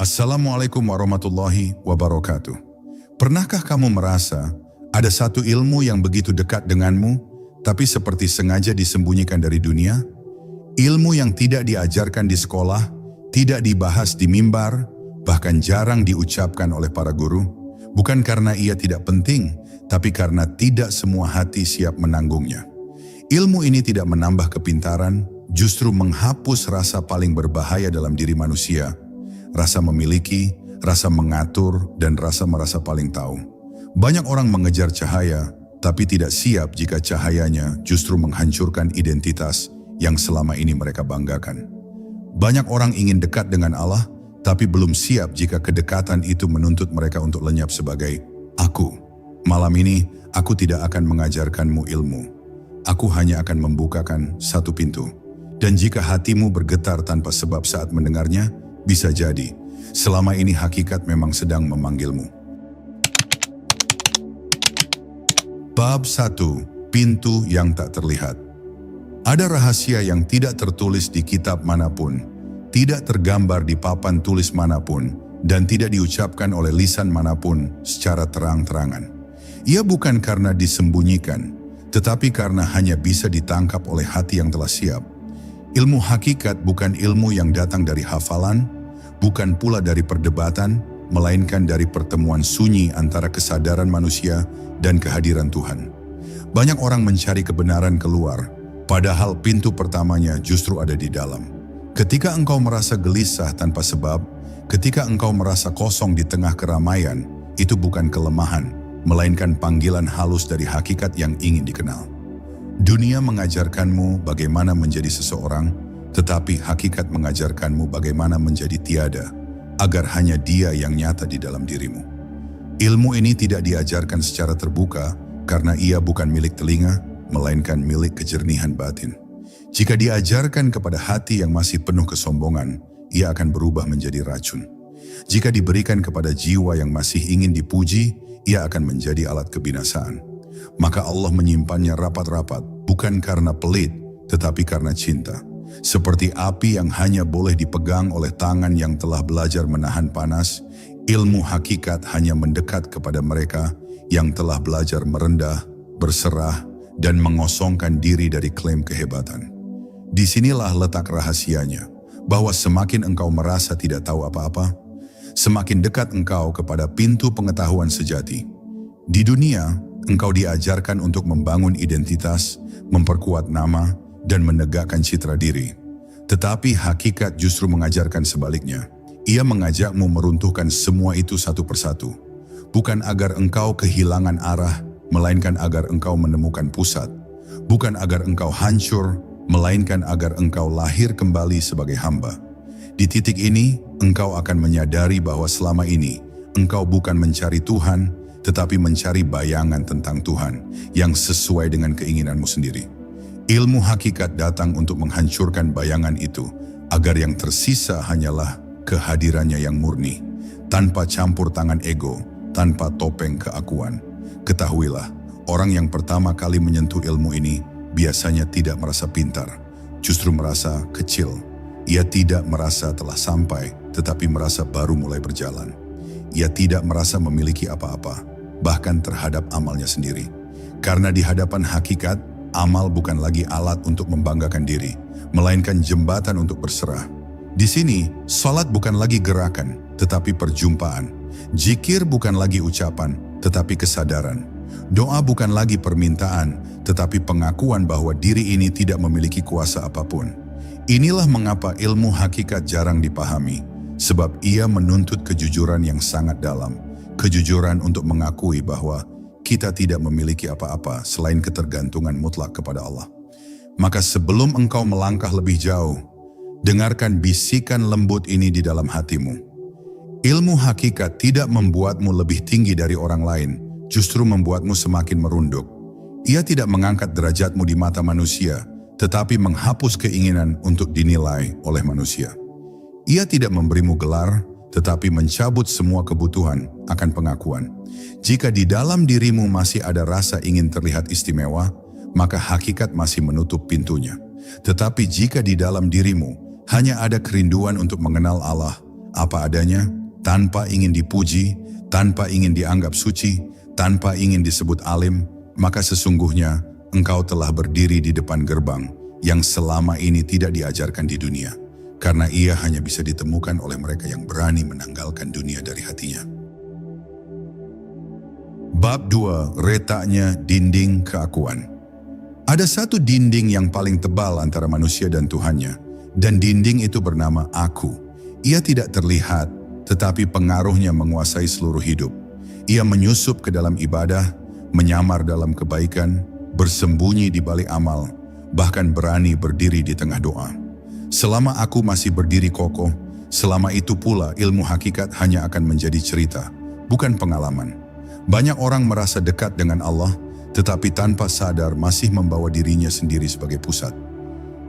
Assalamualaikum warahmatullahi wabarakatuh. Pernahkah kamu merasa ada satu ilmu yang begitu dekat denganmu, tapi seperti sengaja disembunyikan dari dunia? Ilmu yang tidak diajarkan di sekolah, tidak dibahas di mimbar, bahkan jarang diucapkan oleh para guru. Bukan karena ia tidak penting, tapi karena tidak semua hati siap menanggungnya. Ilmu ini tidak menambah kepintaran, justru menghapus rasa paling berbahaya dalam diri manusia. Rasa memiliki, rasa mengatur, dan rasa merasa paling tahu. Banyak orang mengejar cahaya, tapi tidak siap jika cahayanya justru menghancurkan identitas yang selama ini mereka banggakan. Banyak orang ingin dekat dengan Allah, tapi belum siap jika kedekatan itu menuntut mereka untuk lenyap sebagai aku. Malam ini, aku tidak akan mengajarkanmu ilmu. Aku hanya akan membukakan satu pintu. Dan jika hatimu bergetar tanpa sebab saat mendengarnya, bisa jadi, selama ini hakikat memang sedang memanggilmu. Bab 1. Pintu yang tak terlihat. Ada rahasia yang tidak tertulis di kitab manapun, tidak tergambar di papan tulis manapun, dan tidak diucapkan oleh lisan manapun secara terang-terangan. Ia bukan karena disembunyikan, tetapi karena hanya bisa ditangkap oleh hati yang telah siap. Ilmu hakikat bukan ilmu yang datang dari hafalan, bukan pula dari perdebatan, melainkan dari pertemuan sunyi antara kesadaran manusia dan kehadiran Tuhan. Banyak orang mencari kebenaran keluar, padahal pintu pertamanya justru ada di dalam. Ketika engkau merasa gelisah tanpa sebab, ketika engkau merasa kosong di tengah keramaian, itu bukan kelemahan, melainkan panggilan halus dari hakikat yang ingin dikenal. Dunia mengajarkanmu bagaimana menjadi seseorang, tetapi hakikat mengajarkanmu bagaimana menjadi tiada, agar hanya Dia yang nyata di dalam dirimu. Ilmu ini tidak diajarkan secara terbuka, karena ia bukan milik telinga, melainkan milik kejernihan batin. Jika diajarkan kepada hati yang masih penuh kesombongan, ia akan berubah menjadi racun. Jika diberikan kepada jiwa yang masih ingin dipuji, ia akan menjadi alat kebinasaan. Maka Allah menyimpannya rapat-rapat, bukan karena pelit, tetapi karena cinta. Seperti api yang hanya boleh dipegang oleh tangan yang telah belajar menahan panas, ilmu hakikat hanya mendekat kepada mereka yang telah belajar merendah, berserah, dan mengosongkan diri dari klaim kehebatan. Disinilah letak rahasianya, bahwa semakin engkau merasa tidak tahu apa-apa, semakin dekat engkau kepada pintu pengetahuan sejati. Di dunia, engkau diajarkan untuk membangun identitas, memperkuat nama, dan menegakkan citra diri. Tetapi hakikat justru mengajarkan sebaliknya. Ia mengajakmu meruntuhkan semua itu satu persatu. Bukan agar engkau kehilangan arah, melainkan agar engkau menemukan pusat. Bukan agar engkau hancur, melainkan agar engkau lahir kembali sebagai hamba. Di titik ini, engkau akan menyadari bahwa selama ini, engkau bukan mencari Tuhan, tetapi mencari bayangan tentang Tuhan yang sesuai dengan keinginanmu sendiri. Ilmu hakikat datang untuk menghancurkan bayangan itu, agar yang tersisa hanyalah kehadirannya yang murni, tanpa campur tangan ego, tanpa topeng keakuan. Ketahuilah, orang yang pertama kali menyentuh ilmu ini biasanya tidak merasa pintar, justru merasa kecil. Ia tidak merasa telah sampai, tetapi merasa baru mulai berjalan. Ia tidak merasa memiliki apa-apa, bahkan terhadap amalnya sendiri. Karena di hadapan hakikat, amal bukan lagi alat untuk membanggakan diri, melainkan jembatan untuk berserah. Di sini, salat bukan lagi gerakan, tetapi perjumpaan. Zikir bukan lagi ucapan, tetapi kesadaran. Doa bukan lagi permintaan, tetapi pengakuan bahwa diri ini tidak memiliki kuasa apapun. Inilah mengapa ilmu hakikat jarang dipahami, sebab ia menuntut kejujuran yang sangat dalam. Kejujuran untuk mengakui bahwa kita tidak memiliki apa-apa selain ketergantungan mutlak kepada Allah. Maka sebelum engkau melangkah lebih jauh, dengarkan bisikan lembut ini di dalam hatimu. Ilmu hakikat tidak membuatmu lebih tinggi dari orang lain, justru membuatmu semakin merunduk. Ia tidak mengangkat derajatmu di mata manusia, tetapi menghapus keinginan untuk dinilai oleh manusia. Ia tidak memberimu gelar, tetapi mencabut semua kebutuhan akan pengakuan. Jika di dalam dirimu masih ada rasa ingin terlihat istimewa, maka hakikat masih menutup pintunya. Tetapi jika di dalam dirimu hanya ada kerinduan untuk mengenal Allah, apa adanya, tanpa ingin dipuji, tanpa ingin dianggap suci, tanpa ingin disebut alim, maka sesungguhnya engkau telah berdiri di depan gerbang yang selama ini tidak diajarkan di dunia, karena ia hanya bisa ditemukan oleh mereka yang berani menanggalkan dunia dari hatinya. Bab 2, retaknya dinding keakuan. Ada satu dinding yang paling tebal antara manusia dan Tuhannya, dan dinding itu bernama aku. Ia tidak terlihat, tetapi pengaruhnya menguasai seluruh hidup. Ia menyusup ke dalam ibadah, menyamar dalam kebaikan, bersembunyi di balik amal, bahkan berani berdiri di tengah doa. Selama aku masih berdiri kokoh, selama itu pula ilmu hakikat hanya akan menjadi cerita, bukan pengalaman. Banyak orang merasa dekat dengan Allah, tetapi tanpa sadar masih membawa dirinya sendiri sebagai pusat.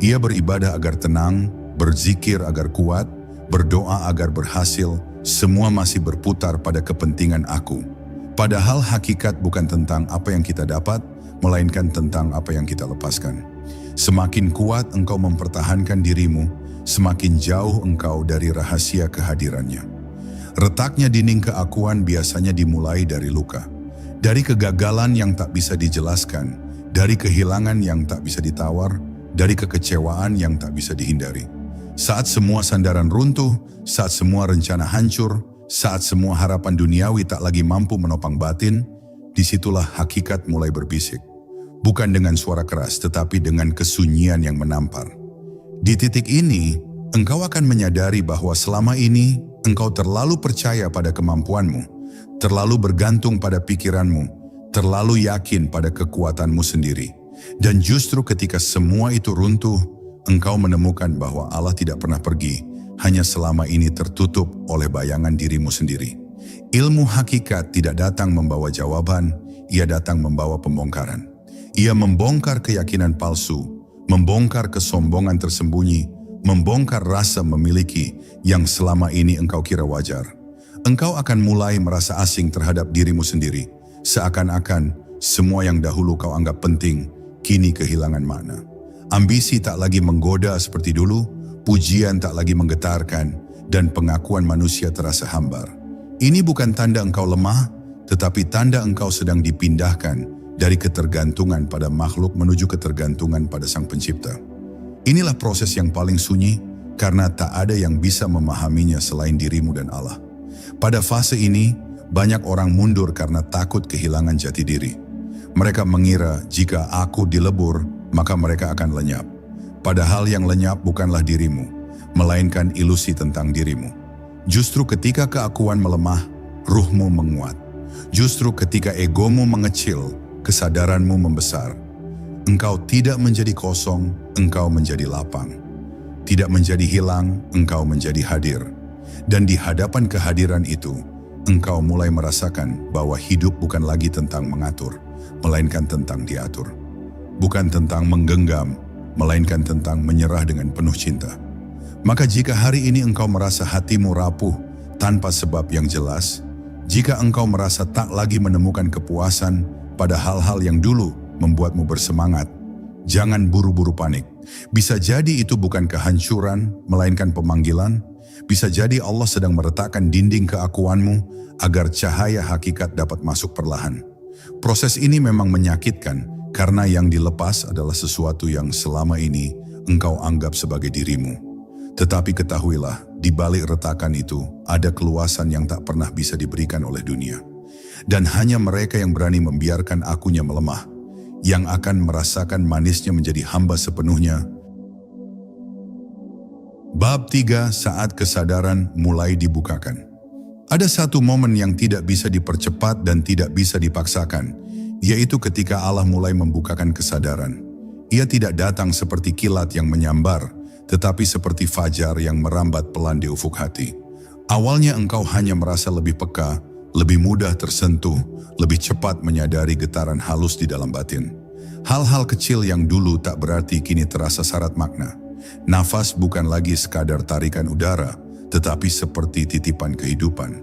Ia beribadah agar tenang, berzikir agar kuat, berdoa agar berhasil, semua masih berputar pada kepentingan aku. Padahal hakikat bukan tentang apa yang kita dapat, melainkan tentang apa yang kita lepaskan. Semakin kuat engkau mempertahankan dirimu, semakin jauh engkau dari rahasia kehadirannya. Retaknya dinding keakuan biasanya dimulai dari luka. Dari kegagalan yang tak bisa dijelaskan, dari kehilangan yang tak bisa ditawar, dari kekecewaan yang tak bisa dihindari. Saat semua sandaran runtuh, saat semua rencana hancur, saat semua harapan duniawi tak lagi mampu menopang batin, disitulah hakikat mulai berbisik. Bukan dengan suara keras, tetapi dengan kesunyian yang menampar. Di titik ini, engkau akan menyadari bahwa selama ini engkau terlalu percaya pada kemampuanmu, terlalu bergantung pada pikiranmu, terlalu yakin pada kekuatanmu sendiri. Dan justru ketika semua itu runtuh, engkau menemukan bahwa Allah tidak pernah pergi, hanya selama ini tertutup oleh bayangan dirimu sendiri. Ilmu hakikat tidak datang membawa jawaban, ia datang membawa pembongkaran. Ia membongkar keyakinan palsu, membongkar kesombongan tersembunyi, membongkar rasa memiliki yang selama ini engkau kira wajar. Engkau akan mulai merasa asing terhadap dirimu sendiri, seakan-akan semua yang dahulu kau anggap penting, kini kehilangan makna. Ambisi tak lagi menggoda seperti dulu, pujian tak lagi menggetarkan, dan pengakuan manusia terasa hambar. Ini bukan tanda engkau lemah, tetapi tanda engkau sedang dipindahkan dari ketergantungan pada makhluk menuju ketergantungan pada Sang Pencipta. Inilah proses yang paling sunyi, karena tak ada yang bisa memahaminya selain dirimu dan Allah. Pada fase ini, banyak orang mundur karena takut kehilangan jati diri. Mereka mengira jika aku dilebur, maka mereka akan lenyap. Padahal yang lenyap bukanlah dirimu, melainkan ilusi tentang dirimu. Justru ketika keakuan melemah, ruhmu menguat. Justru ketika egomu mengecil, kesadaranmu membesar. Engkau tidak menjadi kosong, engkau menjadi lapang. Tidak menjadi hilang, engkau menjadi hadir. Dan di hadapan kehadiran itu, engkau mulai merasakan bahwa hidup bukan lagi tentang mengatur, melainkan tentang diatur. Bukan tentang menggenggam, melainkan tentang menyerah dengan penuh cinta. Maka jika hari ini engkau merasa hatimu rapuh tanpa sebab yang jelas, jika engkau merasa tak lagi menemukan kepuasan pada hal-hal yang dulu membuatmu bersemangat, jangan buru-buru panik. Bisa jadi itu bukan kehancuran, melainkan pemanggilan. Bisa jadi Allah sedang meretakkan dinding keakuanmu agar cahaya hakikat dapat masuk perlahan. Proses ini memang menyakitkan karena yang dilepas adalah sesuatu yang selama ini engkau anggap sebagai dirimu. Tetapi ketahuilah, di balik retakan itu ada keluasan yang tak pernah bisa diberikan oleh dunia. Dan hanya mereka yang berani membiarkan akunya melemah, yang akan merasakan manisnya menjadi hamba sepenuhnya. Bab 3, saat kesadaran mulai dibukakan. Ada satu momen yang tidak bisa dipercepat dan tidak bisa dipaksakan, yaitu ketika Allah mulai membukakan kesadaran. Ia tidak datang seperti kilat yang menyambar, tetapi seperti fajar yang merambat pelan di ufuk hati. Awalnya engkau hanya merasa lebih peka, lebih mudah tersentuh, lebih cepat menyadari getaran halus di dalam batin. Hal-hal kecil yang dulu tak berarti kini terasa syarat makna. Nafas bukan lagi sekadar tarikan udara, tetapi seperti titipan kehidupan.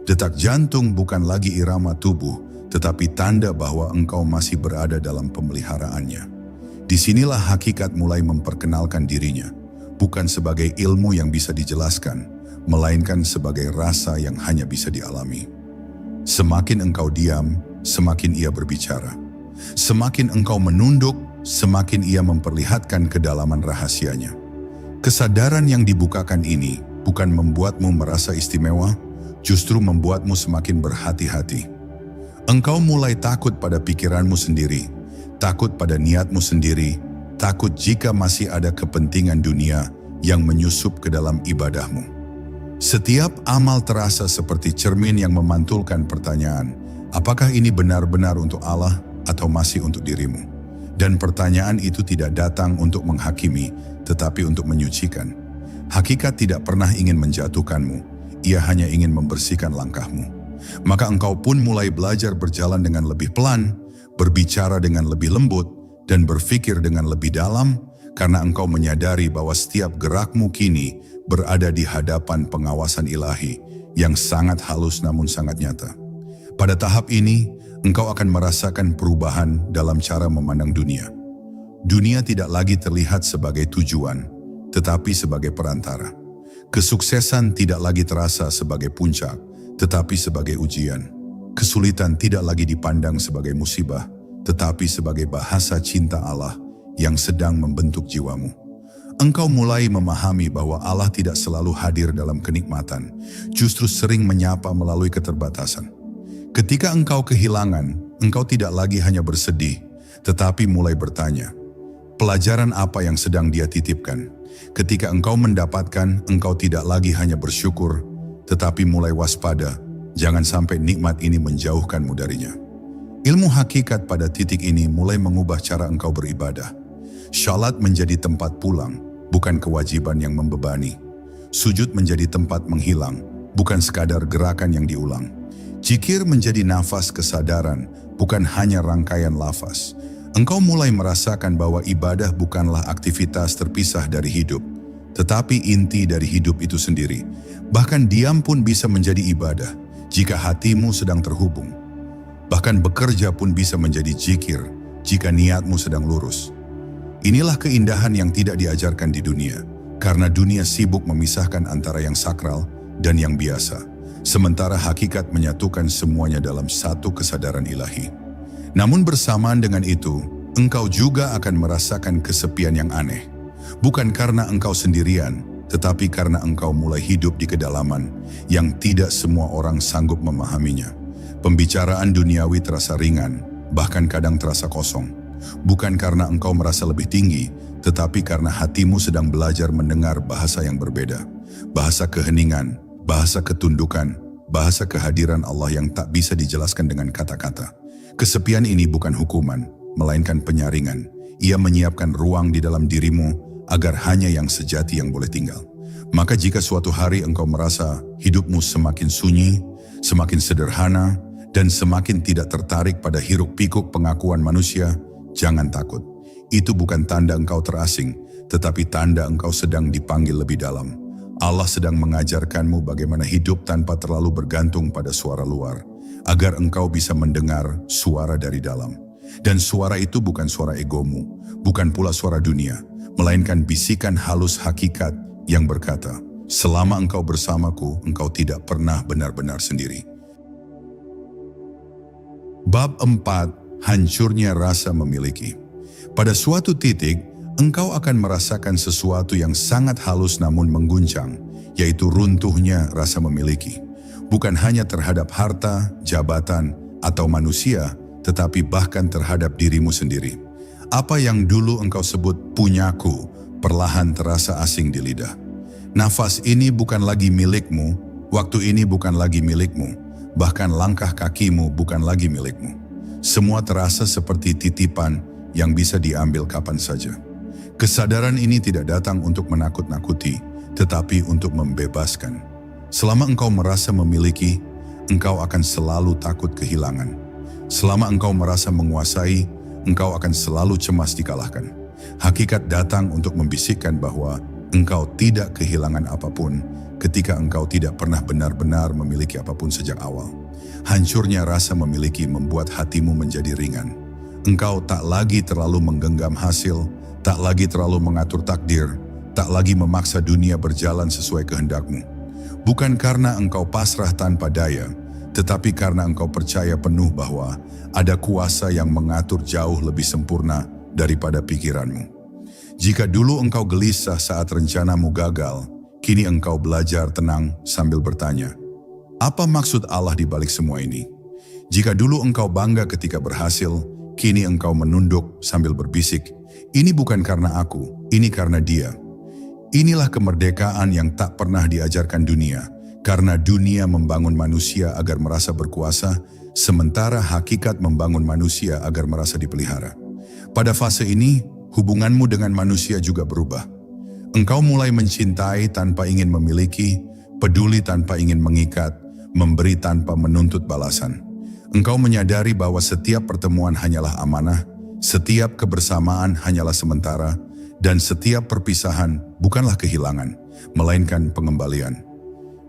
Detak jantung bukan lagi irama tubuh, tetapi tanda bahwa engkau masih berada dalam pemeliharaannya. Disinilah hakikat mulai memperkenalkan dirinya, bukan sebagai ilmu yang bisa dijelaskan, melainkan sebagai rasa yang hanya bisa dialami. Semakin engkau diam, semakin ia berbicara. Semakin engkau menunduk, semakin ia memperlihatkan kedalaman rahasianya. Kesadaran yang dibukakan ini bukan membuatmu merasa istimewa, justru membuatmu semakin berhati-hati. Engkau mulai takut pada pikiranmu sendiri, takut pada niatmu sendiri, takut jika masih ada kepentingan dunia yang menyusup ke dalam ibadahmu. Setiap amal terasa seperti cermin yang memantulkan pertanyaan, apakah ini benar-benar untuk Allah atau masih untuk dirimu? Dan pertanyaan itu tidak datang untuk menghakimi, tetapi untuk menyucikan. Hakikat tidak pernah ingin menjatuhkanmu, ia hanya ingin membersihkan langkahmu. Maka engkau pun mulai belajar berjalan dengan lebih pelan, berbicara dengan lebih lembut, dan berpikir dengan lebih dalam, karena engkau menyadari bahwa setiap gerakmu kini berada di hadapan pengawasan ilahi yang sangat halus namun sangat nyata. Pada tahap ini, engkau akan merasakan perubahan dalam cara memandang dunia. Dunia tidak lagi terlihat sebagai tujuan, tetapi sebagai perantara. Kesuksesan tidak lagi terasa sebagai puncak, tetapi sebagai ujian. Kesulitan tidak lagi dipandang sebagai musibah, tetapi sebagai bahasa cinta Allah yang sedang membentuk jiwamu. Engkau mulai memahami bahwa Allah tidak selalu hadir dalam kenikmatan, justru sering menyapa melalui keterbatasan. Ketika engkau kehilangan, engkau tidak lagi hanya bersedih, tetapi mulai bertanya, pelajaran apa yang sedang Dia titipkan? Ketika engkau mendapatkan, engkau tidak lagi hanya bersyukur, tetapi mulai waspada, jangan sampai nikmat ini menjauhkanmu darinya. Ilmu hakikat pada titik ini mulai mengubah cara engkau beribadah. Syalat menjadi tempat pulang, bukan kewajiban yang membebani. Sujud menjadi tempat menghilang, bukan sekadar gerakan yang diulang. Zikir menjadi nafas kesadaran, bukan hanya rangkaian lafaz. Engkau mulai merasakan bahwa ibadah bukanlah aktivitas terpisah dari hidup, tetapi inti dari hidup itu sendiri. Bahkan diam pun bisa menjadi ibadah jika hatimu sedang terhubung. Bahkan bekerja pun bisa menjadi zikir jika niatmu sedang lurus. Inilah keindahan yang tidak diajarkan di dunia, karena dunia sibuk memisahkan antara yang sakral dan yang biasa, sementara hakikat menyatukan semuanya dalam satu kesadaran ilahi. Namun bersamaan dengan itu, engkau juga akan merasakan kesepian yang aneh. Bukan karena engkau sendirian, tetapi karena engkau mulai hidup di kedalaman yang tidak semua orang sanggup memahaminya. Pembicaraan duniawi terasa ringan, bahkan kadang terasa kosong. Bukan karena engkau merasa lebih tinggi, tetapi karena hatimu sedang belajar mendengar bahasa yang berbeda. Bahasa keheningan, bahasa ketundukan, bahasa kehadiran Allah yang tak bisa dijelaskan dengan kata-kata. Kesepian ini bukan hukuman, melainkan penyaringan. Ia menyiapkan ruang di dalam dirimu agar hanya yang sejati yang boleh tinggal. Maka jika suatu hari engkau merasa hidupmu semakin sunyi, semakin sederhana, dan semakin tidak tertarik pada hiruk-pikuk pengakuan manusia, jangan takut. Itu bukan tanda engkau terasing, tetapi tanda engkau sedang dipanggil lebih dalam. Allah sedang mengajarkanmu bagaimana hidup tanpa terlalu bergantung pada suara luar, agar engkau bisa mendengar suara dari dalam. Dan suara itu bukan suara egomu, bukan pula suara dunia, melainkan bisikan halus hakikat yang berkata, selama engkau bersamaku, engkau tidak pernah benar-benar sendiri. Bab 4. Hancurnya rasa memiliki. Pada suatu titik, engkau akan merasakan sesuatu yang sangat halus namun mengguncang, yaitu runtuhnya rasa memiliki. Bukan hanya terhadap harta, jabatan, atau manusia, tetapi bahkan terhadap dirimu sendiri. Apa yang dulu engkau sebut punyaku, perlahan terasa asing di lidah. Nafas ini bukan lagi milikmu, waktu ini bukan lagi milikmu, bahkan langkah kakimu bukan lagi milikmu. Semua terasa seperti titipan yang bisa diambil kapan saja. Kesadaran ini tidak datang untuk menakut-nakuti, tetapi untuk membebaskan. Selama engkau merasa memiliki, engkau akan selalu takut kehilangan. Selama engkau merasa menguasai, engkau akan selalu cemas dikalahkan. Hakikat datang untuk membisikkan bahwa engkau tidak kehilangan apapun ketika engkau tidak pernah benar-benar memiliki apapun sejak awal. Hancurnya rasa memiliki membuat hatimu menjadi ringan. Engkau tak lagi terlalu menggenggam hasil, tak lagi terlalu mengatur takdir, tak lagi memaksa dunia berjalan sesuai kehendakmu. Bukan karena engkau pasrah tanpa daya, tetapi karena engkau percaya penuh bahwa ada kuasa yang mengatur jauh lebih sempurna daripada pikiranmu. Jika dulu engkau gelisah saat rencanamu gagal, kini engkau belajar tenang sambil bertanya, apa maksud Allah di balik semua ini? Jika dulu engkau bangga ketika berhasil, kini engkau menunduk sambil berbisik, ini bukan karena aku, ini karena Dia. Inilah kemerdekaan yang tak pernah diajarkan dunia, karena dunia membangun manusia agar merasa berkuasa, sementara hakikat membangun manusia agar merasa dipelihara. Pada fase ini, hubunganmu dengan manusia juga berubah. Engkau mulai mencintai tanpa ingin memiliki, peduli tanpa ingin mengikat, memberi tanpa menuntut balasan. Engkau menyadari bahwa setiap pertemuan hanyalah amanah, setiap kebersamaan hanyalah sementara, dan setiap perpisahan bukanlah kehilangan, melainkan pengembalian.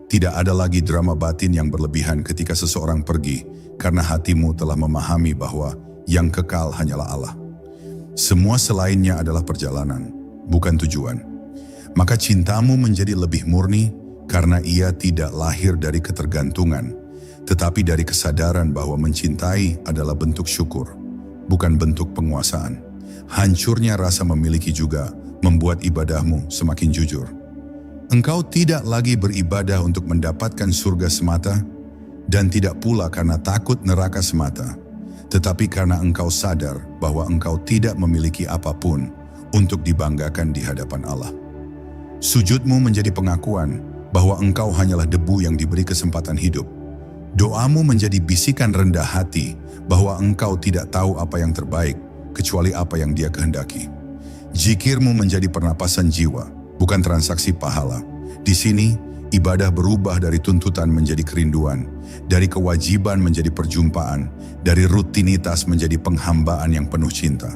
Tidak ada lagi drama batin yang berlebihan ketika seseorang pergi, karena hatimu telah memahami bahwa yang kekal hanyalah Allah. Semua selainnya adalah perjalanan, bukan tujuan. Maka cintamu menjadi lebih murni karena ia tidak lahir dari ketergantungan, tetapi dari kesadaran bahwa mencintai adalah bentuk syukur, bukan bentuk penguasaan. Hancurnya rasa memiliki juga membuat ibadahmu semakin jujur. Engkau tidak lagi beribadah untuk mendapatkan surga semata, dan tidak pula karena takut neraka semata, tetapi karena engkau sadar bahwa engkau tidak memiliki apapun untuk dibanggakan di hadapan Allah. Sujudmu menjadi pengakuan bahwa engkau hanyalah debu yang diberi kesempatan hidup. Doamu menjadi bisikan rendah hati bahwa engkau tidak tahu apa yang terbaik, kecuali apa yang Dia kehendaki. Zikirmu menjadi pernapasan jiwa, bukan transaksi pahala. Di sini, ibadah berubah dari tuntutan menjadi kerinduan, dari kewajiban menjadi perjumpaan, dari rutinitas menjadi penghambaan yang penuh cinta.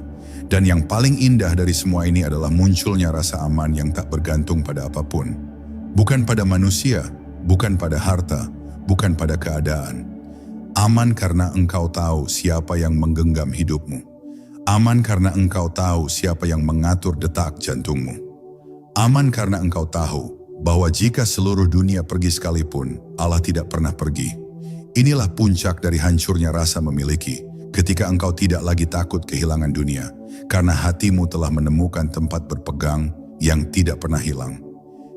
Dan yang paling indah dari semua ini adalah munculnya rasa aman yang tak bergantung pada apapun. Bukan pada manusia, bukan pada harta, bukan pada keadaan. Aman karena engkau tahu siapa yang menggenggam hidupmu. Aman karena engkau tahu siapa yang mengatur detak jantungmu. Aman karena engkau tahu bahwa jika seluruh dunia pergi sekalipun, Allah tidak pernah pergi. Inilah puncak dari hancurnya rasa memiliki, ketika engkau tidak lagi takut kehilangan dunia, karena hatimu telah menemukan tempat berpegang yang tidak pernah hilang.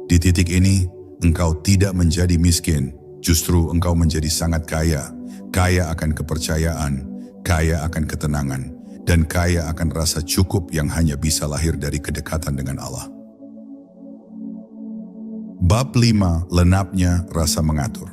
Di titik ini, engkau tidak menjadi miskin, justru engkau menjadi sangat kaya, kaya akan kepercayaan, kaya akan ketenangan, dan kaya akan rasa cukup yang hanya bisa lahir dari kedekatan dengan Allah. Bab 5, lenapnya rasa mengatur.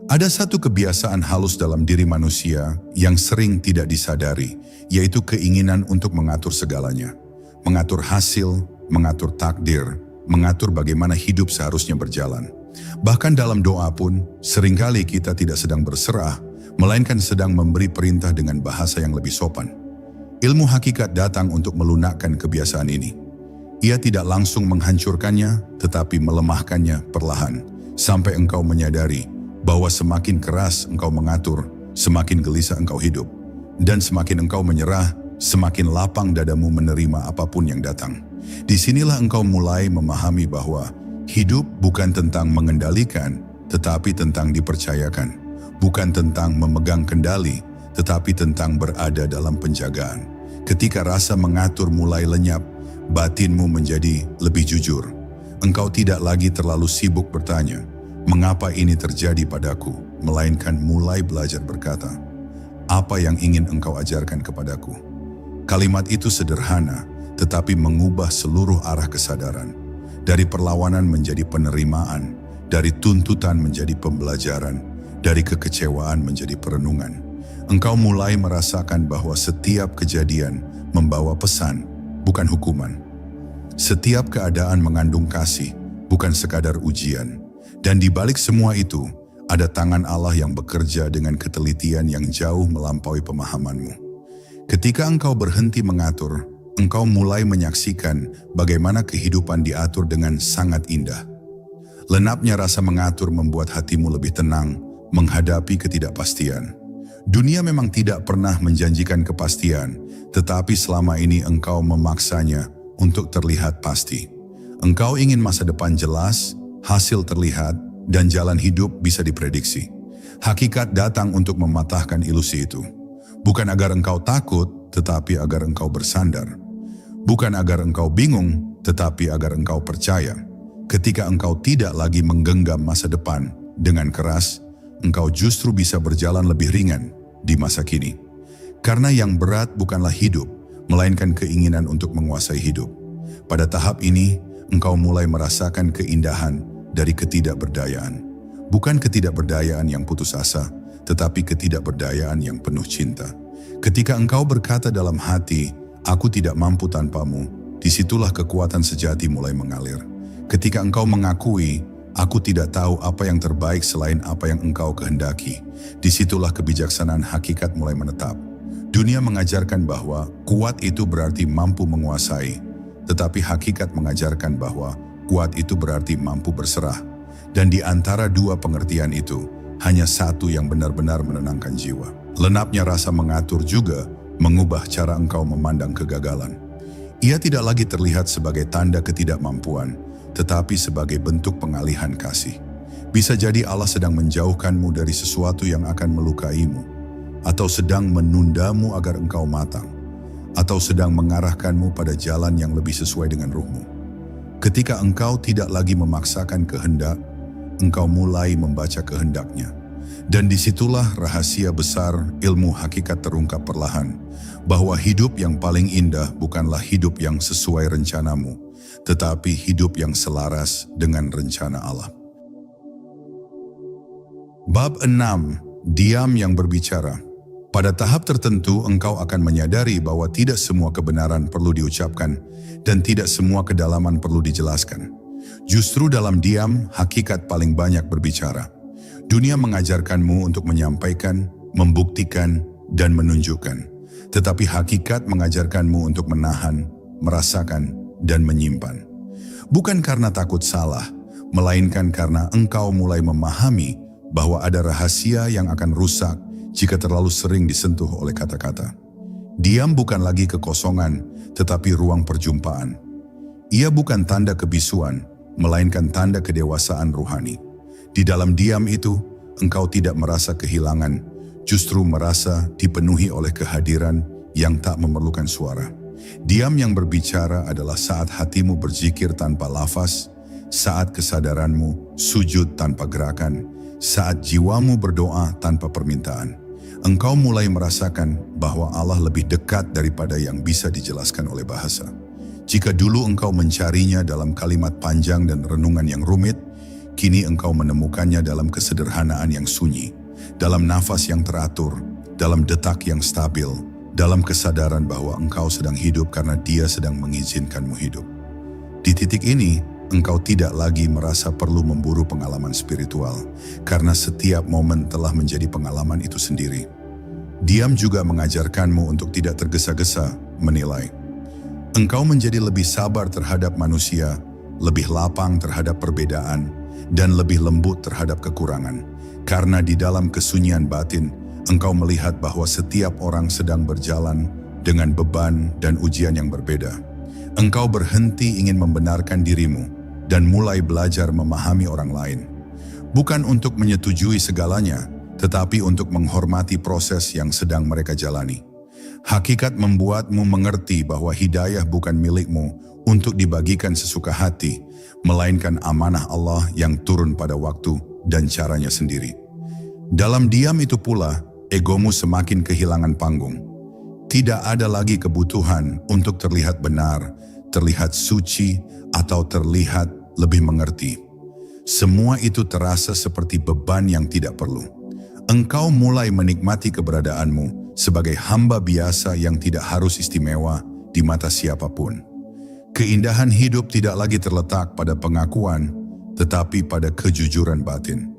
Ada satu kebiasaan halus dalam diri manusia yang sering tidak disadari, yaitu keinginan untuk mengatur segalanya. Mengatur hasil, mengatur takdir, mengatur bagaimana hidup seharusnya berjalan. Bahkan dalam doa pun, seringkali kita tidak sedang berserah, melainkan sedang memberi perintah dengan bahasa yang lebih sopan. Ilmu hakikat datang untuk melunakkan kebiasaan ini. Ia tidak langsung menghancurkannya, tetapi melemahkannya perlahan, sampai engkau menyadari bahwa semakin keras engkau mengatur, semakin gelisah engkau hidup. Dan semakin engkau menyerah, semakin lapang dadamu menerima apapun yang datang. Disinilah engkau mulai memahami bahwa hidup bukan tentang mengendalikan, tetapi tentang dipercayakan. Bukan tentang memegang kendali, tetapi tentang berada dalam penjagaan. Ketika rasa mengatur mulai lenyap, batinmu menjadi lebih jujur. Engkau tidak lagi terlalu sibuk bertanya, mengapa ini terjadi padaku? Melainkan mulai belajar berkata, apa yang ingin engkau ajarkan kepadaku? Kalimat itu sederhana, tetapi mengubah seluruh arah kesadaran. Dari perlawanan menjadi penerimaan, dari tuntutan menjadi pembelajaran, dari kekecewaan menjadi perenungan. Engkau mulai merasakan bahwa setiap kejadian membawa pesan, bukan hukuman. Setiap keadaan mengandung kasih, bukan sekadar ujian. Dan di balik semua itu, ada tangan Allah yang bekerja dengan ketelitian yang jauh melampaui pemahamanmu. Ketika engkau berhenti mengatur, engkau mulai menyaksikan bagaimana kehidupan diatur dengan sangat indah. Lenapnya rasa mengatur membuat hatimu lebih tenang menghadapi ketidakpastian. Dunia memang tidak pernah menjanjikan kepastian, tetapi selama ini engkau memaksanya untuk terlihat pasti. Engkau ingin masa depan jelas, hasil terlihat, dan jalan hidup bisa diprediksi. Hakikat datang untuk mematahkan ilusi itu. Bukan agar engkau takut, tetapi agar engkau bersandar. Bukan agar engkau bingung, tetapi agar engkau percaya. Ketika engkau tidak lagi menggenggam masa depan dengan keras, engkau justru bisa berjalan lebih ringan di masa kini. Karena yang berat bukanlah hidup, melainkan keinginan untuk menguasai hidup. Pada tahap ini, engkau mulai merasakan keindahan dari ketidakberdayaan. Bukan ketidakberdayaan yang putus asa, tetapi ketidakberdayaan yang penuh cinta. Ketika engkau berkata dalam hati, "Aku tidak mampu tanpamu," disitulah kekuatan sejati mulai mengalir. Ketika engkau mengakui, "Aku tidak tahu apa yang terbaik selain apa yang engkau kehendaki," disitulah kebijaksanaan hakikat mulai menetap. Dunia mengajarkan bahwa kuat itu berarti mampu menguasai, tetapi hakikat mengajarkan bahwa kuat itu berarti mampu berserah. Dan di antara dua pengertian itu, hanya satu yang benar-benar menenangkan jiwa. Lenapnya rasa mengatur juga mengubah cara engkau memandang kegagalan. Ia tidak lagi terlihat sebagai tanda ketidakmampuan, tetapi sebagai bentuk pengalihan kasih. Bisa jadi Allah sedang menjauhkanmu dari sesuatu yang akan melukaimu, atau sedang menundamu agar engkau matang, atau sedang mengarahkanmu pada jalan yang lebih sesuai dengan ruhmu. Ketika engkau tidak lagi memaksakan kehendak, engkau mulai membaca kehendaknya. Dan disitulah rahasia besar ilmu hakikat terungkap perlahan, bahwa hidup yang paling indah bukanlah hidup yang sesuai rencanamu, tetapi hidup yang selaras dengan rencana Allah. Bab 6. Diam yang berbicara. Pada tahap tertentu engkau akan menyadari bahwa tidak semua kebenaran perlu diucapkan dan tidak semua kedalaman perlu dijelaskan. Justru dalam diam, hakikat paling banyak berbicara. Dunia mengajarkanmu untuk menyampaikan, membuktikan, dan menunjukkan. Tetapi hakikat mengajarkanmu untuk menahan, merasakan, dan menyimpan. Bukan karena takut salah, melainkan karena engkau mulai memahami bahwa ada rahasia yang akan rusak jika terlalu sering disentuh oleh kata-kata. Diam bukan lagi kekosongan, tetapi ruang perjumpaan. Ia bukan tanda kebisuan, melainkan tanda kedewasaan ruhani. Di dalam diam itu, engkau tidak merasa kehilangan, justru merasa dipenuhi oleh kehadiran yang tak memerlukan suara. Diam yang berbicara adalah saat hatimu berzikir tanpa lafaz, saat kesadaranmu sujud tanpa gerakan, saat jiwamu berdoa tanpa permintaan. Engkau mulai merasakan bahwa Allah lebih dekat daripada yang bisa dijelaskan oleh bahasa. Jika dulu engkau mencarinya dalam kalimat panjang dan renungan yang rumit, kini engkau menemukannya dalam kesederhanaan yang sunyi, dalam nafas yang teratur, dalam detak yang stabil, dalam kesadaran bahwa engkau sedang hidup karena Dia sedang mengizinkanmu hidup. Di titik ini, engkau tidak lagi merasa perlu memburu pengalaman spiritual, karena setiap momen telah menjadi pengalaman itu sendiri. Diam juga mengajarkanmu untuk tidak tergesa-gesa menilai. Engkau menjadi lebih sabar terhadap manusia, lebih lapang terhadap perbedaan, dan lebih lembut terhadap kekurangan. Karena di dalam kesunyian batin, engkau melihat bahwa setiap orang sedang berjalan dengan beban dan ujian yang berbeda. Engkau berhenti ingin membenarkan dirimu dan mulai belajar memahami orang lain. Bukan untuk menyetujui segalanya, tetapi untuk menghormati proses yang sedang mereka jalani. Hakikat membuatmu mengerti bahwa hidayah bukan milikmu untuk dibagikan sesuka hati, melainkan amanah Allah yang turun pada waktu dan caranya sendiri. Dalam diam itu pula, egomu semakin kehilangan panggung. Tidak ada lagi kebutuhan untuk terlihat benar, terlihat suci, atau terlihat lebih mengerti. Semua itu terasa seperti beban yang tidak perlu. Engkau mulai menikmati keberadaanmu sebagai hamba biasa yang tidak harus istimewa di mata siapapun. Keindahan hidup tidak lagi terletak pada pengakuan, tetapi pada kejujuran batin.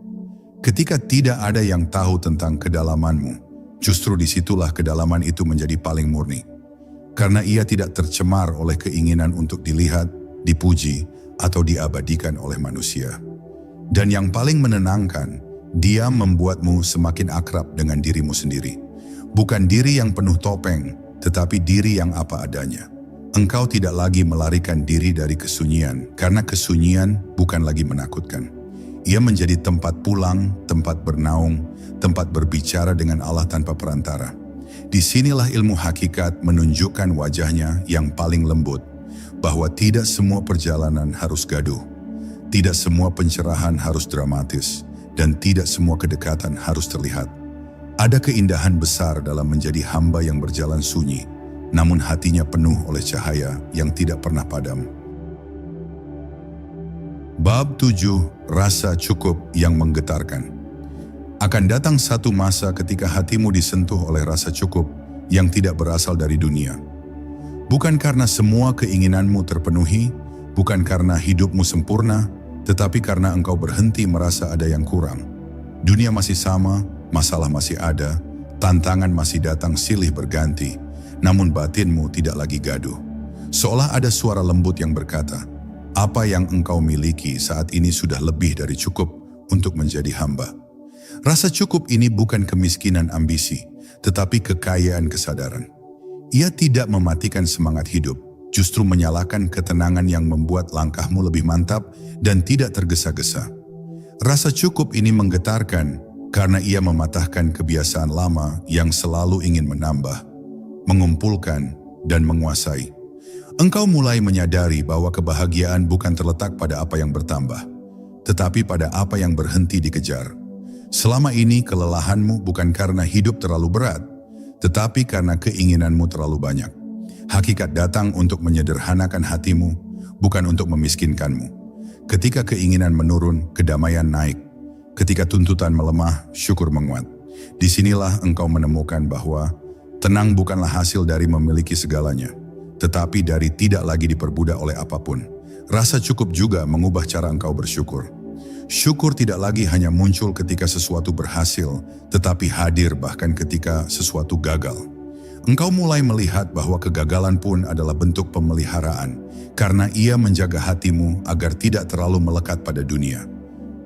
Ketika tidak ada yang tahu tentang kedalamanmu, justru disitulah kedalaman itu menjadi paling murni. Karena ia tidak tercemar oleh keinginan untuk dilihat, dipuji, atau diabadikan oleh manusia. Dan yang paling menenangkan, dia membuatmu semakin akrab dengan dirimu sendiri. Bukan diri yang penuh topeng, tetapi diri yang apa adanya. Engkau tidak lagi melarikan diri dari kesunyian, karena kesunyian bukan lagi menakutkan. Ia menjadi tempat pulang, tempat bernaung, tempat berbicara dengan Allah tanpa perantara. Disinilah ilmu hakikat menunjukkan wajahnya yang paling lembut, bahwa tidak semua perjalanan harus gaduh, tidak semua pencerahan harus dramatis, dan tidak semua kedekatan harus terlihat. Ada keindahan besar dalam menjadi hamba yang berjalan sunyi, namun hatinya penuh oleh cahaya yang tidak pernah padam. Bab 7. Rasa cukup yang menggetarkan. Akan datang satu masa ketika hatimu disentuh oleh rasa cukup yang tidak berasal dari dunia. Bukan karena semua keinginanmu terpenuhi, bukan karena hidupmu sempurna, tetapi karena engkau berhenti merasa ada yang kurang. Dunia masih sama, masalah masih ada, tantangan masih datang silih berganti, namun batinmu tidak lagi gaduh. Seolah ada suara lembut yang berkata, apa yang engkau miliki saat ini sudah lebih dari cukup untuk menjadi hamba. Rasa cukup ini bukan kemiskinan ambisi, tetapi kekayaan kesadaran. Ia tidak mematikan semangat hidup, justru menyalakan ketenangan yang membuat langkahmu lebih mantap dan tidak tergesa-gesa. Rasa cukup ini menggetarkan karena ia mematahkan kebiasaan lama yang selalu ingin menambah, mengumpulkan, dan menguasai. Engkau mulai menyadari bahwa kebahagiaan bukan terletak pada apa yang bertambah, tetapi pada apa yang berhenti dikejar. Selama ini kelelahanmu bukan karena hidup terlalu berat, tetapi karena keinginanmu terlalu banyak. Hakikat datang untuk menyederhanakan hatimu, bukan untuk memiskinkanmu. Ketika keinginan menurun, kedamaian naik. Ketika tuntutan melemah, syukur menguat. Disinilah engkau menemukan bahwa tenang bukanlah hasil dari memiliki segalanya, tetapi dari tidak lagi diperbudak oleh apapun. Rasa cukup juga mengubah cara engkau bersyukur. Syukur tidak lagi hanya muncul ketika sesuatu berhasil, tetapi hadir bahkan ketika sesuatu gagal. Engkau mulai melihat bahwa kegagalan pun adalah bentuk pemeliharaan, karena ia menjaga hatimu agar tidak terlalu melekat pada dunia.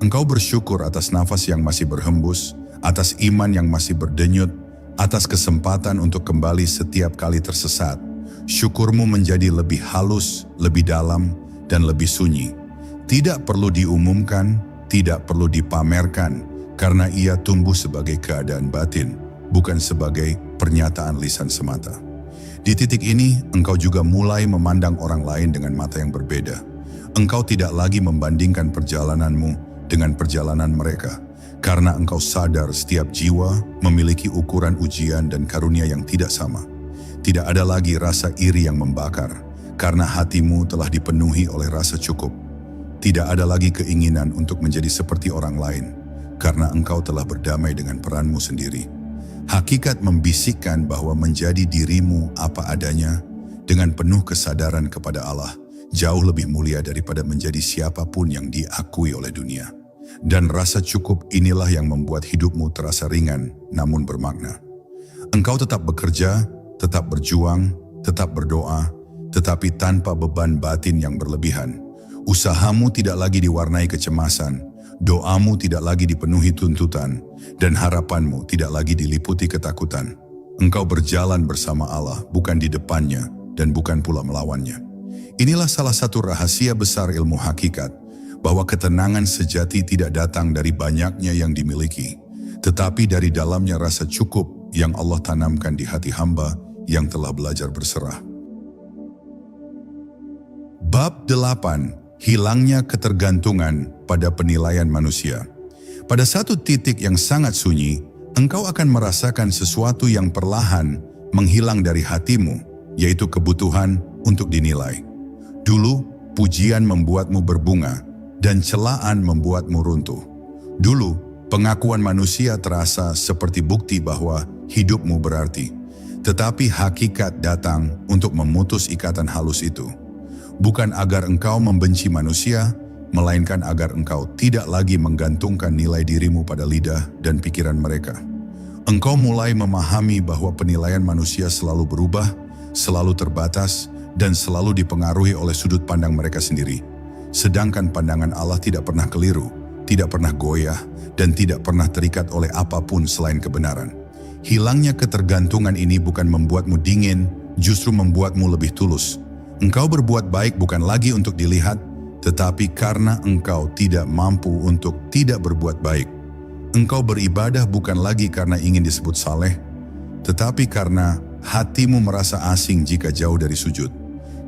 Engkau bersyukur atas nafas yang masih berhembus, atas iman yang masih berdenyut, atas kesempatan untuk kembali setiap kali tersesat. Syukurmu menjadi lebih halus, lebih dalam, dan lebih sunyi. Tidak perlu diumumkan, tidak perlu dipamerkan, karena ia tumbuh sebagai keadaan batin, bukan sebagai pernyataan lisan semata. Di titik ini, engkau juga mulai memandang orang lain dengan mata yang berbeda. Engkau tidak lagi membandingkan perjalananmu dengan perjalanan mereka, karena engkau sadar setiap jiwa memiliki ukuran ujian dan karunia yang tidak sama. Tidak ada lagi rasa iri yang membakar, karena hatimu telah dipenuhi oleh rasa cukup. Tidak ada lagi keinginan untuk menjadi seperti orang lain, karena engkau telah berdamai dengan peranmu sendiri. Hakikat membisikkan bahwa menjadi dirimu apa adanya, dengan penuh kesadaran kepada Allah, jauh lebih mulia daripada menjadi siapapun yang diakui oleh dunia. Dan rasa cukup inilah yang membuat hidupmu terasa ringan namun bermakna. Engkau tetap bekerja, tetap berjuang, tetap berdoa, tetapi tanpa beban batin yang berlebihan. Usahamu tidak lagi diwarnai kecemasan, doamu tidak lagi dipenuhi tuntutan, dan harapanmu tidak lagi diliputi ketakutan. Engkau berjalan bersama Allah, bukan di depannya dan bukan pula melawannya. Inilah salah satu rahasia besar ilmu hakikat, bahwa ketenangan sejati tidak datang dari banyaknya yang dimiliki, tetapi dari dalamnya rasa cukup yang Allah tanamkan di hati hamba yang telah belajar berserah. Bab 8. Hilangnya ketergantungan pada penilaian manusia. Pada satu titik yang sangat sunyi, engkau akan merasakan sesuatu yang perlahan menghilang dari hatimu, yaitu kebutuhan untuk dinilai. Dulu, pujian membuatmu berbunga, dan celaan membuatmu runtuh. Dulu, pengakuan manusia terasa seperti bukti bahwa hidupmu berarti. Tetapi hakikat datang untuk memutus ikatan halus itu. Bukan agar engkau membenci manusia, melainkan agar engkau tidak lagi menggantungkan nilai dirimu pada lidah dan pikiran mereka. Engkau mulai memahami bahwa penilaian manusia selalu berubah, selalu terbatas, dan selalu dipengaruhi oleh sudut pandang mereka sendiri. Sedangkan pandangan Allah tidak pernah keliru, tidak pernah goyah, dan tidak pernah terikat oleh apapun selain kebenaran. Hilangnya ketergantungan ini bukan membuatmu dingin, justru membuatmu lebih tulus. Engkau berbuat baik bukan lagi untuk dilihat, tetapi karena engkau tidak mampu untuk tidak berbuat baik. Engkau beribadah bukan lagi karena ingin disebut saleh, tetapi karena hatimu merasa asing jika jauh dari sujud.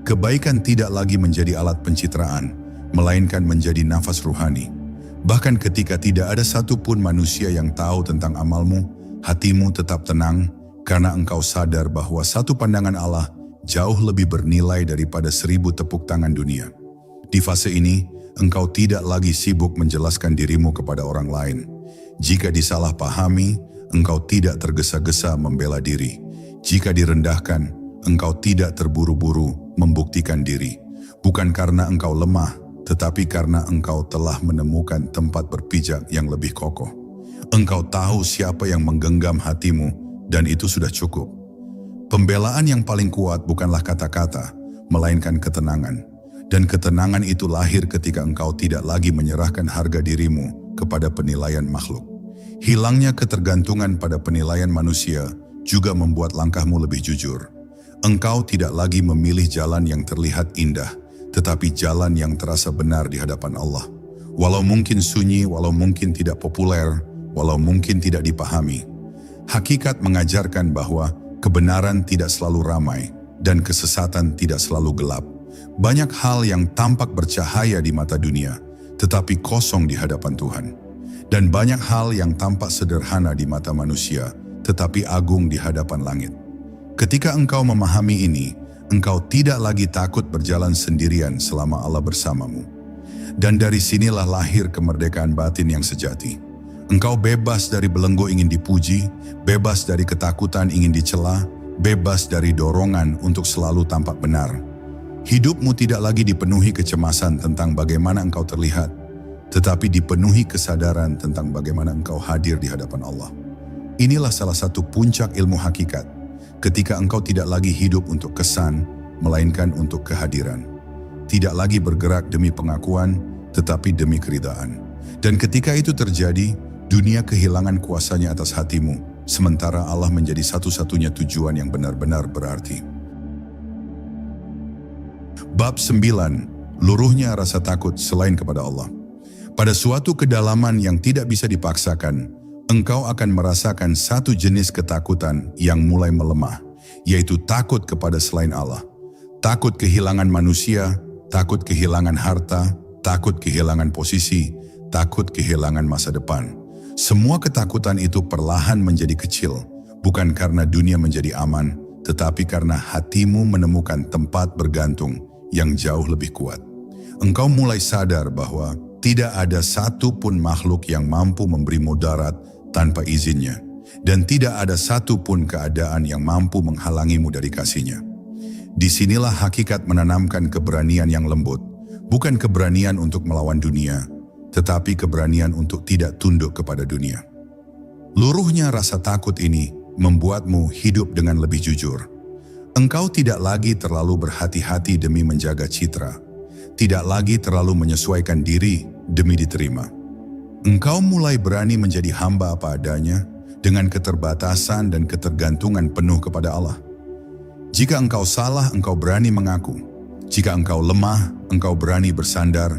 Kebaikan tidak lagi menjadi alat pencitraan, melainkan menjadi nafas ruhani. Bahkan ketika tidak ada satupun manusia yang tahu tentang amalmu, hatimu tetap tenang karena engkau sadar bahwa satu pandangan Allah jauh lebih bernilai daripada 1000 tepuk tangan dunia. Di fase ini, engkau tidak lagi sibuk menjelaskan dirimu kepada orang lain. Jika disalahpahami, engkau tidak tergesa-gesa membela diri. Jika direndahkan, engkau tidak terburu-buru membuktikan diri. Bukan karena engkau lemah, tetapi karena engkau telah menemukan tempat berpijak yang lebih kokoh. Engkau tahu siapa yang menggenggam hatimu, dan itu sudah cukup. Pembelaan yang paling kuat bukanlah kata-kata, melainkan ketenangan. Dan ketenangan itu lahir ketika engkau tidak lagi menyerahkan harga dirimu kepada penilaian makhluk. Hilangnya ketergantungan pada penilaian manusia juga membuat langkahmu lebih jujur. Engkau tidak lagi memilih jalan yang terlihat indah, tetapi jalan yang terasa benar di hadapan Allah. Walau mungkin sunyi, walau mungkin tidak populer, walau mungkin tidak dipahami. Hakikat mengajarkan bahwa kebenaran tidak selalu ramai dan kesesatan tidak selalu gelap. Banyak hal yang tampak bercahaya di mata dunia, tetapi kosong di hadapan Tuhan. Dan banyak hal yang tampak sederhana di mata manusia, tetapi agung di hadapan langit. Ketika engkau memahami ini, engkau tidak lagi takut berjalan sendirian selama Allah bersamamu. Dan dari sinilah lahir kemerdekaan batin yang sejati. Engkau bebas dari belenggu ingin dipuji, bebas dari ketakutan ingin dicela, bebas dari dorongan untuk selalu tampak benar. Hidupmu tidak lagi dipenuhi kecemasan tentang bagaimana engkau terlihat, tetapi dipenuhi kesadaran tentang bagaimana engkau hadir di hadapan Allah. Inilah salah satu puncak ilmu hakikat, ketika engkau tidak lagi hidup untuk kesan, melainkan untuk kehadiran. Tidak lagi bergerak demi pengakuan, tetapi demi keridaan. Dan ketika itu terjadi, dunia kehilangan kuasanya atas hatimu, sementara Allah menjadi satu-satunya tujuan yang benar-benar berarti. Bab 9. Luruhnya rasa takut selain kepada Allah. Pada suatu kedalaman yang tidak bisa dipaksakan, engkau akan merasakan satu jenis ketakutan yang mulai melemah, yaitu takut kepada selain Allah. Takut kehilangan manusia, takut kehilangan harta, takut kehilangan posisi, takut kehilangan masa depan. Semua ketakutan itu perlahan menjadi kecil, bukan karena dunia menjadi aman, tetapi karena hatimu menemukan tempat bergantung yang jauh lebih kuat. Engkau mulai sadar bahwa tidak ada satu pun makhluk yang mampu memberi mudarat tanpa izinnya, dan tidak ada satu pun keadaan yang mampu menghalangimu dari kasihnya. Disinilah hakikat menanamkan keberanian yang lembut, bukan keberanian untuk melawan dunia, tetapi keberanian untuk tidak tunduk kepada dunia. Luruhnya rasa takut ini membuatmu hidup dengan lebih jujur. Engkau tidak lagi terlalu berhati-hati demi menjaga citra, tidak lagi terlalu menyesuaikan diri demi diterima. Engkau mulai berani menjadi hamba apa adanya dengan keterbatasan dan ketergantungan penuh kepada Allah. Jika engkau salah, engkau berani mengaku. Jika engkau lemah, engkau berani bersandar.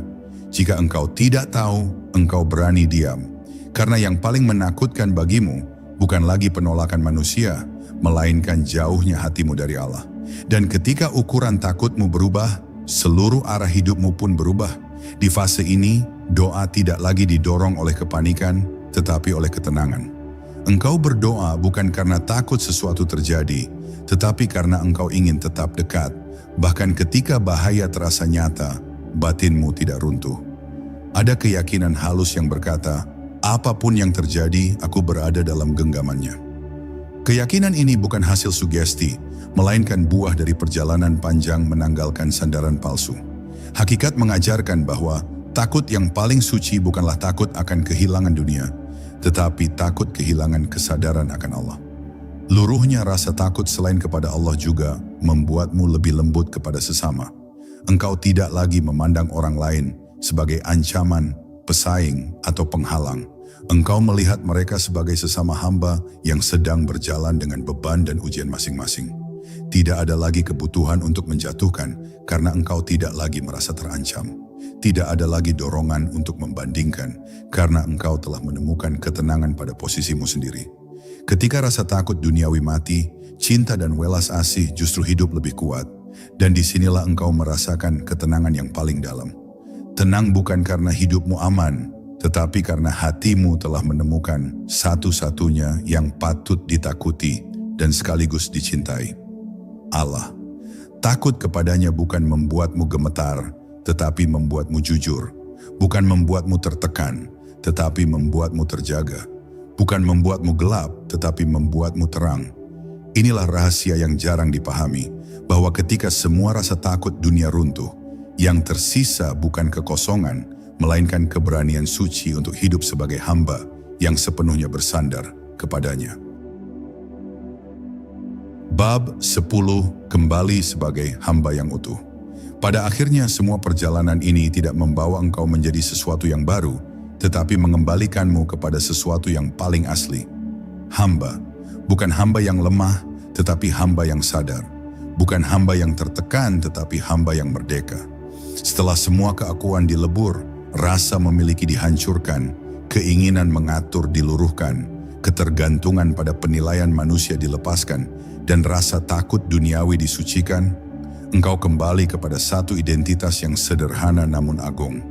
Jika engkau tidak tahu, engkau berani diam. Karena yang paling menakutkan bagimu bukan lagi penolakan manusia, melainkan jauhnya hatimu dari Allah. Dan ketika ukuran takutmu berubah, seluruh arah hidupmu pun berubah. Di fase ini, doa tidak lagi didorong oleh kepanikan, tetapi oleh ketenangan. Engkau berdoa bukan karena takut sesuatu terjadi, tetapi karena engkau ingin tetap dekat. Bahkan ketika bahaya terasa nyata, batinmu tidak runtuh. Ada keyakinan halus yang berkata, apapun yang terjadi, aku berada dalam genggamannya. Keyakinan ini bukan hasil sugesti, melainkan buah dari perjalanan panjang menanggalkan sandaran palsu. Hakikat mengajarkan bahwa takut yang paling suci bukanlah takut akan kehilangan dunia, tetapi takut kehilangan kesadaran akan Allah. Luruhnya rasa takut selain kepada Allah juga membuatmu lebih lembut kepada sesama. Engkau tidak lagi memandang orang lain sebagai ancaman, pesaing, atau penghalang. Engkau melihat mereka sebagai sesama hamba yang sedang berjalan dengan beban dan ujian masing-masing. Tidak ada lagi kebutuhan untuk menjatuhkan karena engkau tidak lagi merasa terancam. tidak ada lagi dorongan untuk membandingkan karena engkau telah menemukan ketenangan pada posisimu sendiri. Ketika rasa takut duniawi mati, cinta dan welas asih justru hidup lebih kuat. Dan disinilah engkau merasakan ketenangan yang paling dalam. Tenang bukan karena hidupmu aman, tetapi karena hatimu telah menemukan satu-satunya yang patut ditakuti dan sekaligus dicintai. Allah. Takut kepadanya bukan membuatmu gemetar, tetapi membuatmu jujur. Bukan membuatmu tertekan, tetapi membuatmu terjaga. Bukan membuatmu gelap, tetapi membuatmu terang. Inilah rahasia yang jarang dipahami, bahwa ketika semua rasa takut dunia runtuh, yang tersisa bukan kekosongan, melainkan keberanian suci untuk hidup sebagai hamba yang sepenuhnya bersandar kepadanya. Bab 10. Kembali sebagai hamba yang utuh. Pada akhirnya semua perjalanan ini tidak membawa engkau menjadi sesuatu yang baru, tetapi mengembalikanmu kepada sesuatu yang paling asli. Hamba, bukan hamba yang lemah, tetapi hamba yang sadar. Bukan hamba yang tertekan, tetapi hamba yang merdeka. Setelah semua keakuan dilebur, rasa memiliki dihancurkan, keinginan mengatur diluruhkan, ketergantungan pada penilaian manusia dilepaskan, dan rasa takut duniawi disucikan, engkau kembali kepada satu identitas yang sederhana namun agung.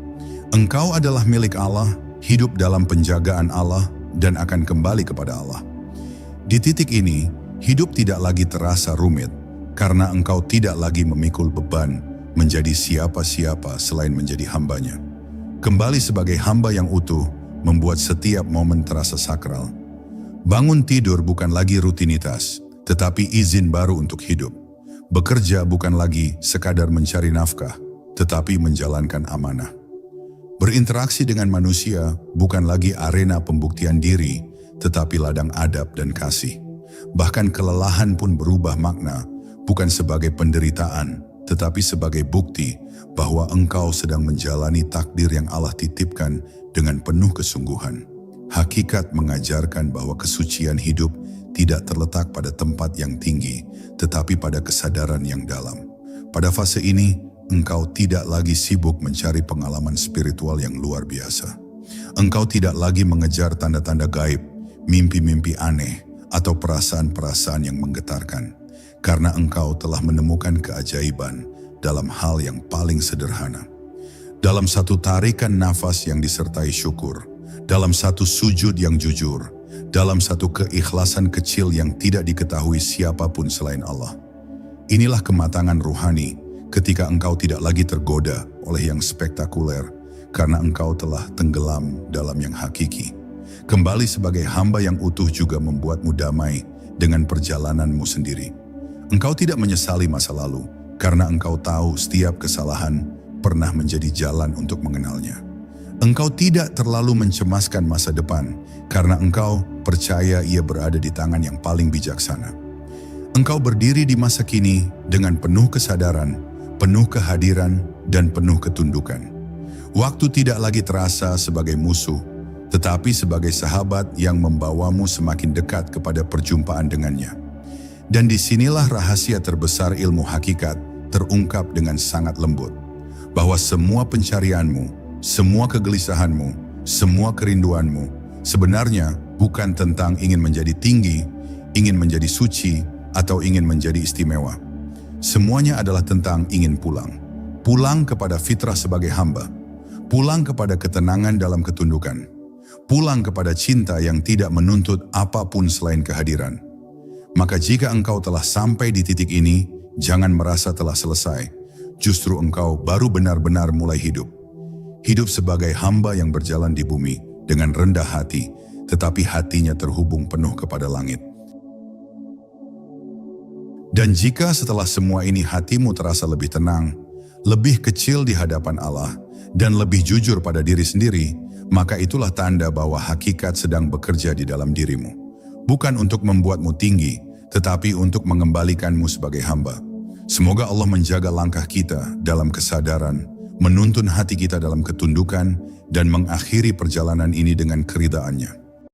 Engkau adalah milik Allah, hidup dalam penjagaan Allah, dan akan kembali kepada Allah. Di titik ini, hidup tidak lagi terasa rumit, karena engkau tidak lagi memikul beban menjadi siapa-siapa selain menjadi hambanya. Kembali sebagai hamba yang utuh, membuat setiap momen terasa sakral. Bangun tidur bukan lagi rutinitas, tetapi izin baru untuk hidup. Bekerja bukan lagi sekadar mencari nafkah, tetapi menjalankan amanah. Berinteraksi dengan manusia bukan lagi arena pembuktian diri, tetapi ladang adab dan kasih. Bahkan kelelahan pun berubah makna, bukan sebagai penderitaan, tetapi sebagai bukti bahwa engkau sedang menjalani takdir yang Allah titipkan dengan penuh kesungguhan. Hakikat mengajarkan bahwa kesucian hidup tidak terletak pada tempat yang tinggi, tetapi pada kesadaran yang dalam. Pada fase ini, engkau tidak lagi sibuk mencari pengalaman spiritual yang luar biasa. Engkau tidak lagi mengejar tanda-tanda gaib, mimpi-mimpi aneh, atau perasaan-perasaan yang menggetarkan. Karena engkau telah menemukan keajaiban dalam hal yang paling sederhana. Dalam satu tarikan nafas yang disertai syukur, dalam satu sujud yang jujur, dalam satu keikhlasan kecil yang tidak diketahui siapapun selain Allah. Inilah kematangan ruhani ketika engkau tidak lagi tergoda oleh yang spektakuler, karena engkau telah tenggelam dalam yang hakiki. Kembali sebagai hamba yang utuh juga membuatmu damai dengan perjalananmu sendiri. Engkau tidak menyesali masa lalu, karena engkau tahu setiap kesalahan pernah menjadi jalan untuk mengenalnya. Engkau tidak terlalu mencemaskan masa depan, karena engkau percaya ia berada di tangan yang paling bijaksana. Engkau berdiri di masa kini dengan penuh kesadaran, penuh kehadiran, dan penuh ketundukan. Waktu tidak lagi terasa sebagai musuh, tetapi sebagai sahabat yang membawamu semakin dekat kepada perjumpaan dengannya. Dan disinilah rahasia terbesar ilmu hakikat terungkap dengan sangat lembut, bahwa semua pencarianmu, semua kegelisahanmu, semua kerinduanmu, sebenarnya bukan tentang ingin menjadi tinggi, ingin menjadi suci, atau ingin menjadi istimewa. Semuanya adalah tentang ingin pulang. Pulang kepada fitrah sebagai hamba. Pulang kepada ketenangan dalam ketundukan. Pulang kepada cinta yang tidak menuntut apapun selain kehadiran. Maka jika engkau telah sampai di titik ini, jangan merasa telah selesai. Justru engkau baru benar-benar mulai hidup. Hidup sebagai hamba yang berjalan di bumi dengan rendah hati, tetapi hatinya terhubung penuh kepada langit. Dan jika setelah semua ini hatimu terasa lebih tenang, lebih kecil di hadapan Allah, dan lebih jujur pada diri sendiri, maka itulah tanda bahwa hakikat sedang bekerja di dalam dirimu. Bukan untuk membuatmu tinggi, tetapi untuk mengembalikanmu sebagai hamba. Semoga Allah menjaga langkah kita dalam kesadaran, menuntun hati kita dalam ketundukan, dan mengakhiri perjalanan ini dengan keridhaannya.